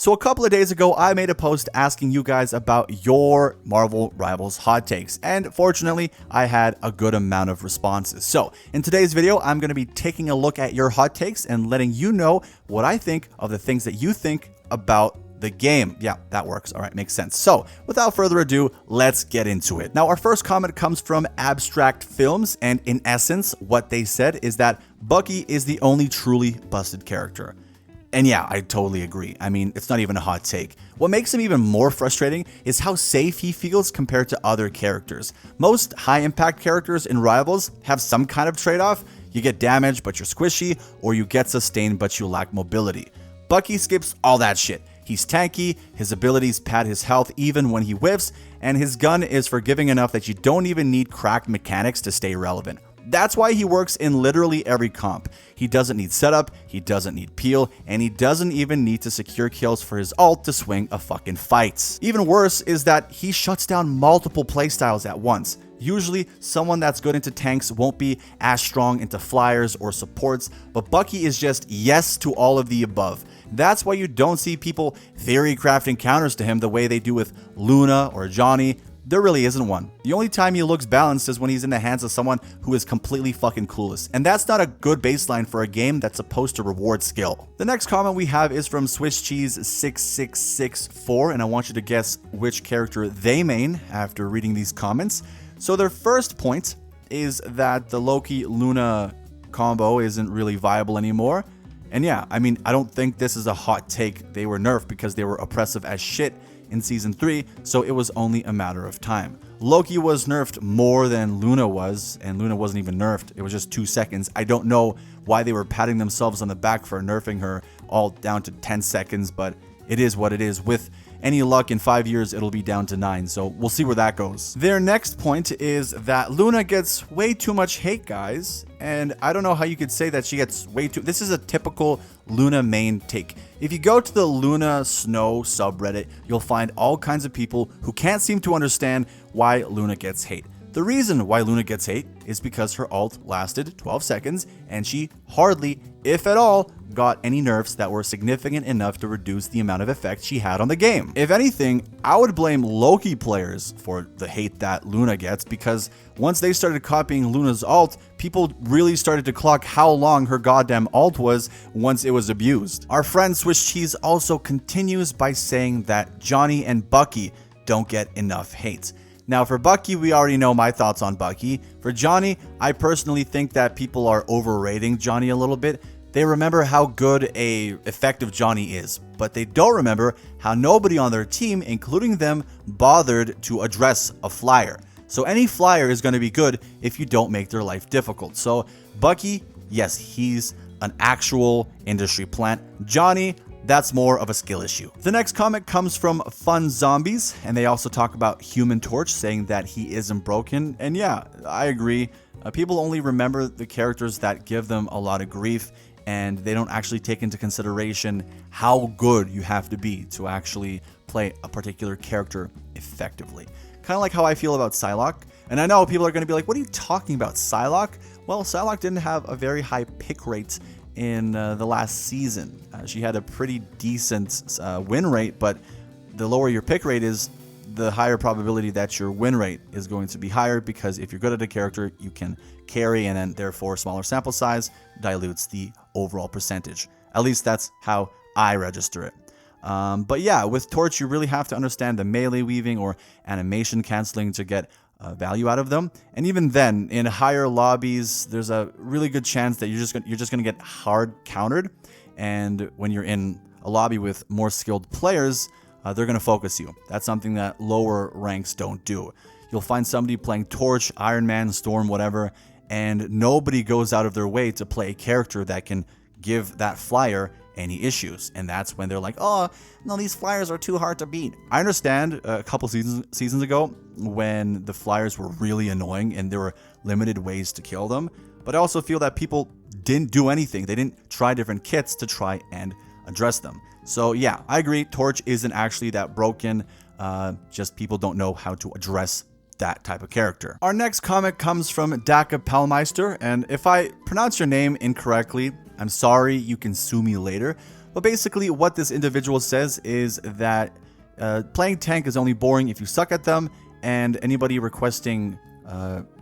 So a couple of days ago, I made a post asking you guys about your Marvel Rivals hot takes, and fortunately, I had a good amount of responses. So in today's video, I'm going to be taking a look at your hot takes and letting you know what I think of the things that you think about the game. Yeah, that works. All right, makes sense. So without further ado, let's get into it. Now, our first comment comes from Abstract Films, and in essence, what they said is that Bucky is the only truly busted character. And yeah, I totally agree. I mean, it's not even a hot take. What makes him even more frustrating is how safe he feels compared to other characters. Most high-impact characters in Rivals have some kind of trade-off. You get damaged, but you're squishy, or you get sustained, but you lack mobility. Bucky skips all that shit. He's tanky, his abilities pad his health even when he whiffs, and his gun is forgiving enough that you don't even need cracked mechanics to stay relevant. That's why he works in literally every comp. He doesn't need setup, he doesn't need peel, and he doesn't even need to secure kills for his ult to swing a fucking fight. Even worse is that he shuts down multiple playstyles at once. Usually, someone that's good into tanks won't be as strong into flyers or supports, but Bucky is just yes to all of the above. That's why you don't see people theory crafting counters to him the way they do with Luna or Johnny. There really isn't one. The only time he looks balanced is when he's in the hands of someone who is completely fucking clueless. And that's not a good baseline for a game that's supposed to reward skill. The next comment we have is from SwissCheese6664, and I want you to guess which character they main after reading these comments. So their first point is that the Loki-Luna combo isn't really viable anymore. And yeah, I mean, I don't think this is a hot take. They were nerfed because they were oppressive as shit in Season 3, so it was only a matter of time. Loki was nerfed more than Luna was, and Luna wasn't even nerfed. It was just 2 seconds. I don't know why they were patting themselves on the back for nerfing her all down to 10 seconds, but it is what it is. With any luck, in 5 years, it'll be down to 9, so we'll see where that goes. Their next point is that Luna gets way too much hate, guys, and I don't know how you could say that she gets way too... This is a typical Luna main take. If you go to the Luna Snow subreddit, you'll find all kinds of people who can't seem to understand why Luna gets hate. The reason why Luna gets hate is because her ult lasted 12 seconds and she hardly, if at all, got any nerfs that were significant enough to reduce the amount of effect she had on the game. If anything, I would blame Loki players for the hate that Luna gets, because once they started copying Luna's ult, people really started to clock how long her goddamn ult was once it was abused. Our friend Swiss Cheese also continues by saying that Johnny and Bucky don't get enough hate. Now, for Bucky, we already know my thoughts on Bucky. For Johnny, I personally think that people are overrating Johnny a little bit. They remember how good a effective Johnny is, but they don't remember how nobody on their team, including them, bothered to address a flyer. So any flyer is going to be good if you don't make their life difficult. So Bucky, yes, he's an actual industry plant. Johnny, that's more of a skill issue. The next comment comes from Fun Zombies, and they also talk about Human Torch, saying that he isn't broken. And yeah, I agree. People only remember the characters that give them a lot of grief, and they don't actually take into consideration how good you have to be to actually play a particular character effectively. Kind of like how I feel about Psylocke. And I know people are going to be like, what are you talking about, Psylocke? Well, Psylocke didn't have a very high pick rate in the last season. She had a pretty decent win rate, but the lower your pick rate is, the higher probability that your win rate is going to be higher, because if you're good at a character, you can carry, and then therefore smaller sample size dilutes the overall percentage. At least that's how I register it. But yeah, with Torch, you really have to understand the melee weaving or animation canceling to get value out of them. And even then, in higher lobbies, there's a really good chance that you're just gonna get hard countered. And when you're in a lobby with more skilled players, they're gonna focus you. That's something that lower ranks don't do. You'll find somebody playing Torch, Iron Man, Storm, whatever, and nobody goes out of their way to play a character that can give that flyer any issues. And that's when they're like, oh, no, these flyers are too hard to beat. I understand a couple seasons ago when the flyers were really annoying and there were limited ways to kill them, but I also feel that people didn't do anything. They didn't try different kits to try and address them. So yeah, I agree, Torch isn't actually that broken, just people don't know how to address that type of character. Our next comment comes from Daka Palmeister, and if I pronounce your name incorrectly, I'm sorry, you can sue me later, But basically what this individual says is that playing tank is only boring if you suck at them, and anybody requesting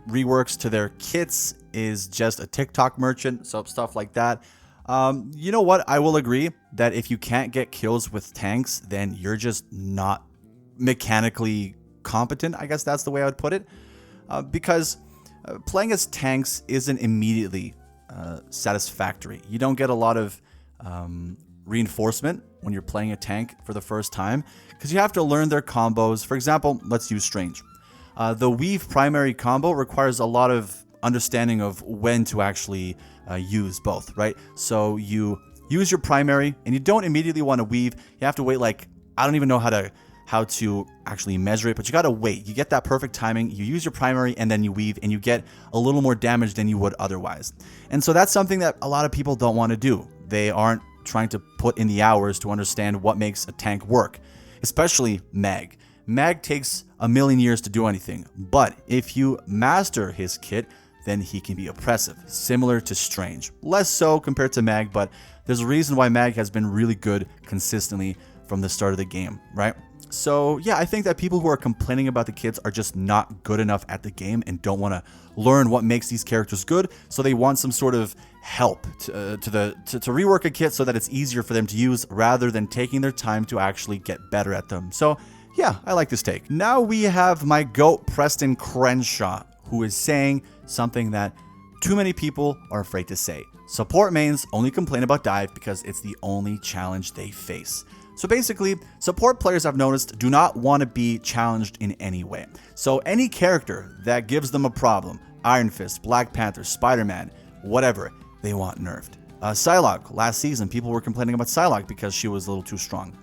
reworks to their kits is just a TikTok merchant, so stuff like that. You know what? I will agree that if you can't get kills with tanks, then you're just not mechanically competent. I guess that's the way I would put it. Because playing as tanks isn't immediately satisfactory. You don't get a lot of reinforcement when you're playing a tank for the first time, because you have to learn their combos. For example, let's use Strange. The weave primary combo requires a lot of understanding of when to actually use both, right? So you use your primary and you don't immediately want to weave. You have to wait, like, I don't even know how to actually measure it, but you got to wait. You get that perfect timing, you use your primary, and then you weave, and you get a little more damage than you would otherwise. And so that's something that a lot of people don't want to do. They aren't trying to put in the hours to understand what makes a tank work, especially Mag. Mag takes a million years to do anything, but if you master his kit, then he can be oppressive, similar to Strange. Less so compared to Mag, but there's a reason why Mag has been really good consistently from the start of the game, right? So yeah, I think that people who are complaining about the kits are just not good enough at the game and don't want to learn what makes these characters good, so they want some sort of help to rework a kit so that it's easier for them to use, rather than taking their time to actually get better at them. So yeah, I like this take. Now we have my GOAT Preston Crenshaw, who is saying something that too many people are afraid to say. Support mains only complain about dive because it's the only challenge they face. So basically, support players, I've noticed, do not want to be challenged in any way. So any character that gives them a problem, Iron Fist, Black Panther, Spider-Man, whatever, they want nerfed. Psylocke, last season, people were complaining about Psylocke because she was a little too strong.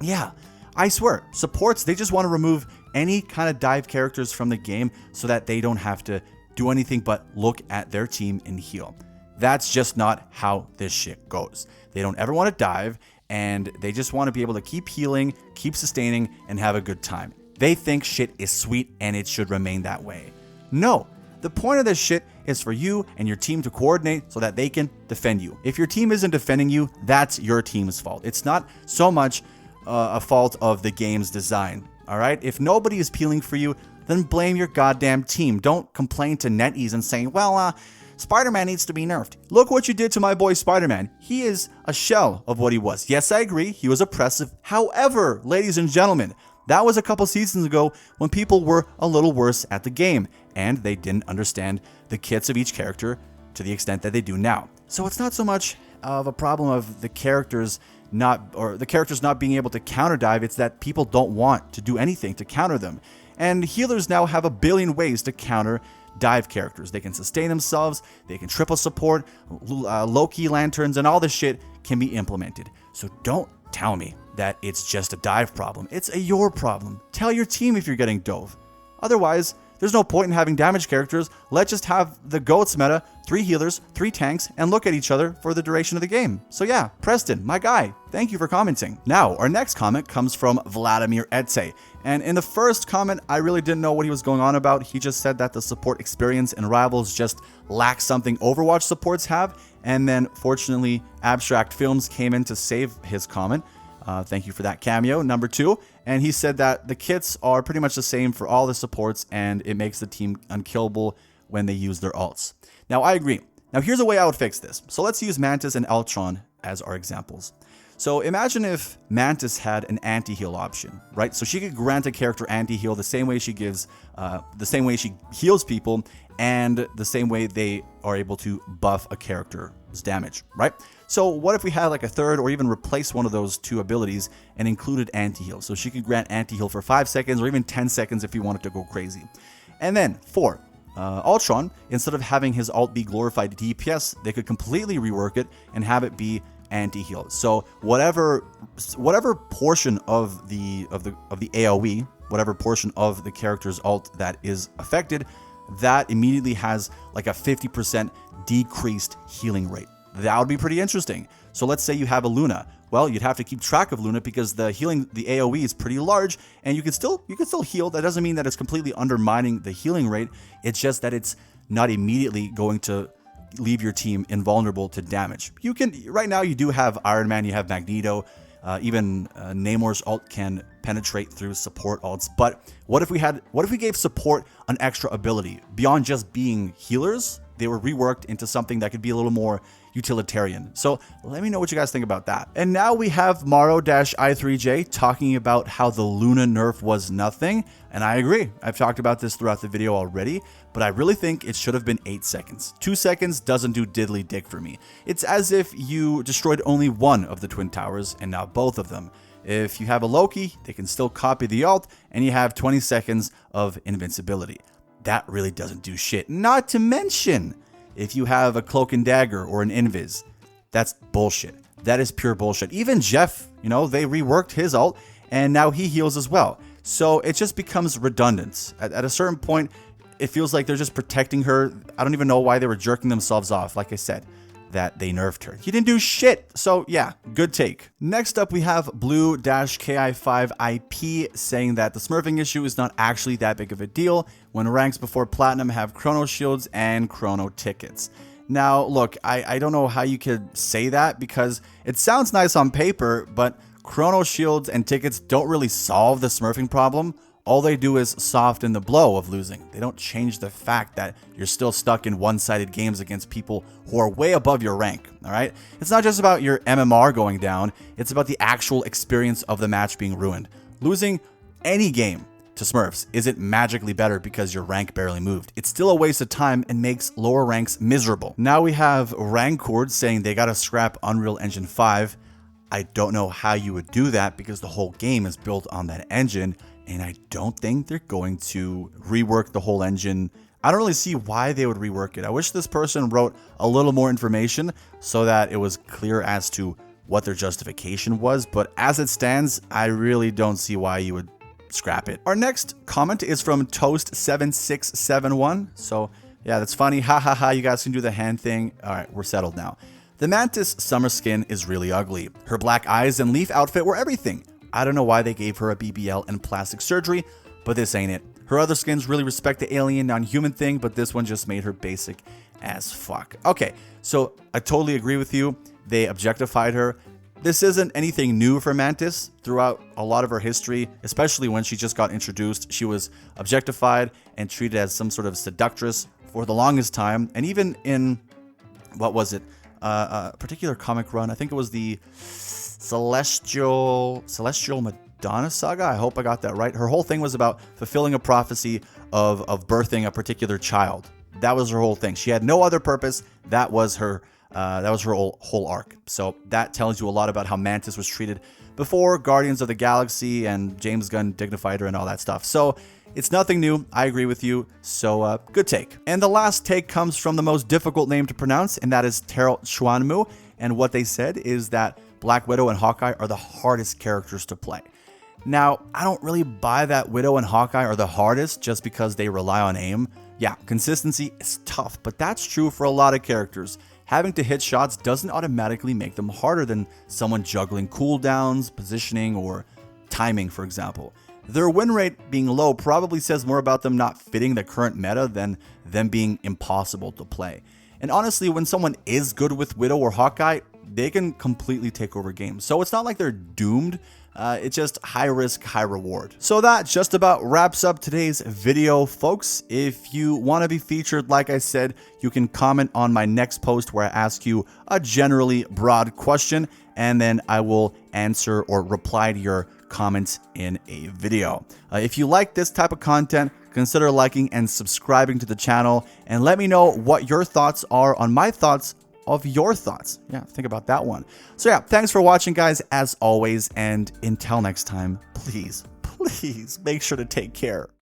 Yeah, I swear, supports, they just want to remove any kind of dive characters from the game so that they don't have to do anything but look at their team and heal. That's just not how this shit goes. They don't ever want to dive, and they just want to be able to keep healing, keep sustaining, and have a good time. They think shit is sweet and it should remain that way. No, the point of this shit is for you and your team to coordinate so that they can defend you. If your team isn't defending you, that's your team's fault. It's not so much a fault of the game's design, all right? If nobody is peeling for you, then blame your goddamn team. Don't complain to NetEase and say, well, Spider-Man needs to be nerfed. Look what you did to my boy Spider-Man. He is a shell of what he was. Yes, I agree, he was oppressive. However, ladies and gentlemen, that was a couple seasons ago when people were a little worse at the game, and they didn't understand the kits of each character to the extent that they do now. So it's not so much of a problem of the characters not being able to counter dive, it's that people don't want to do anything to counter them. And healers now have a billion ways to counter dive characters. They can sustain themselves, they can triple support, Loki lanterns, and all this shit can be implemented. So don't tell me that it's just a dive problem. It's your problem. Tell your team if you're getting dove. Otherwise, there's no point in having damage characters. Let's just have the GOATS meta, 3 healers, 3 tanks, and look at each other for the duration of the game. So yeah, Preston, my guy, thank you for commenting. Now, our next comment comes from Vladimir Etse. And in the first comment, I really didn't know what he was going on about. He just said that the support experience in Rivals just lacks something Overwatch supports have. And then, fortunately, Abstract Films came in to save his comment. Thank you for that cameo. Number 2, and he said that the kits are pretty much the same for all the supports, and it makes the team unkillable when they use their ults. Now, I agree. Now, here's a way I would fix this. So let's use Mantis and Ultron as our examples. So imagine if Mantis had an anti-heal option, right? So she could grant a character anti-heal the same way she gives, the same way she heals people, and the same way they are able to buff a character's damage, right? So what if we had like a third, or even replace one of those 2 abilities and included anti-heal? So she could grant anti-heal for 5 seconds or even 10 seconds if you wanted to go crazy. And then 4, Ultron, instead of having his ult be glorified DPS, they could completely rework it and have it be anti-heal. So whatever portion of the AoE, whatever portion of the character's ult that is affected, that immediately has like a 50% decreased healing rate. That would be pretty interesting. So let's say you have a Luna. Well, you'd have to keep track of Luna because the AoE is pretty large, and you can still heal. That doesn't mean that it's completely undermining the healing rate. It's just that it's not immediately going to leave your team invulnerable to damage. You can, right now you do have Iron Man, you have Magneto, even Namor's ult can penetrate through support ults. But what if we gave support an extra ability beyond just being healers? They were reworked into something that could be a little more utilitarian. So let me know what you guys think about that. And now we have Maro-i3j talking about how the Luna nerf was nothing. And I agree. I've talked about this throughout the video already, but I really think it should have been 8 seconds. 2 seconds doesn't do diddly dick for me. It's as if you destroyed only one of the Twin Towers and not both of them. If you have a Loki, they can still copy the ult, and you have 20 seconds of invincibility. That really doesn't do shit. Not to mention, if you have a Cloak and Dagger or an Invis, that's bullshit. That is pure bullshit. Even Jeff, they reworked his ult, and now he heals as well. So it just becomes redundant. At a certain point, it feels like they're just protecting her. I don't even know why they were jerking themselves off. Like I said, that they nerfed her. He didn't do shit. So yeah, good take. Next up, we have Blue-KI5IP saying that the Smurfing issue is not actually that big of a deal when ranks before Platinum have Chrono Shields and Chrono Tickets. Now, look, I don't know how you could say that because it sounds nice on paper, but Chrono Shields and Tickets don't really solve the Smurfing problem. All they do is soften the blow of losing. They don't change the fact that you're still stuck in one-sided games against people who are way above your rank, all right? It's not just about your MMR going down, it's about the actual experience of the match being ruined. Losing any game to Smurfs isn't magically better because your rank barely moved. It's still a waste of time and makes lower ranks miserable. Now we have Rancord saying they gotta scrap Unreal Engine 5. I don't know how you would do that because the whole game is built on that engine, and I don't think they're going to rework the whole engine. I don't really see why they would rework it. I wish this person wrote a little more information so that it was clear as to what their justification was, but as it stands, I really don't see why you would scrap it. Our next comment is from Toast7671. So yeah, that's funny. Ha ha ha, you guys can do the hand thing. All right, we're settled now. The Mantis summer skin is really ugly. Her black eyes and leaf outfit were everything. I don't know why they gave her a BBL and plastic surgery, but this ain't it. Her other skins really respect the alien non-human thing, but this one just made her basic as fuck. Okay, so I totally agree with you. They objectified her. This isn't anything new for Mantis. Throughout a lot of her history, especially when she just got introduced, she was objectified and treated as some sort of seductress for the longest time. And even in, what was it? A particular comic run, I think it was the Celestial Madonna saga. I hope I got that right. Her whole thing was about fulfilling a prophecy of birthing a particular child. That was her whole thing. She had no other purpose. That was her whole arc. So that tells you a lot about how Mantis was treated before Guardians of the Galaxy and James Gunn dignified her and all that stuff. So it's nothing new. I agree with you. So good take. And the last take comes from the most difficult name to pronounce, and that is Terrell Chuanmu. And what they said is that Black Widow and Hawkeye are the hardest characters to play. Now, I don't really buy that Widow and Hawkeye are the hardest just because they rely on aim. Yeah, consistency is tough, but that's true for a lot of characters. Having to hit shots doesn't automatically make them harder than someone juggling cooldowns, positioning, or timing, for example. Their win rate being low probably says more about them not fitting the current meta than them being impossible to play. And honestly, when someone is good with Widow or Hawkeye, they can completely take over games. So it's not like they're doomed. It's just high risk, high reward. So that just about wraps up today's video, folks. If you want to be featured, like I said, you can comment on my next post where I ask you a generally broad question, and then I will answer or reply to your comments in a video. If you like this type of content, consider liking and subscribing to the channel, and let me know what your thoughts are on my thoughts of your thoughts. Yeah, think about that one. So yeah, thanks for watching, guys, as always, and until next time, please make sure to take care.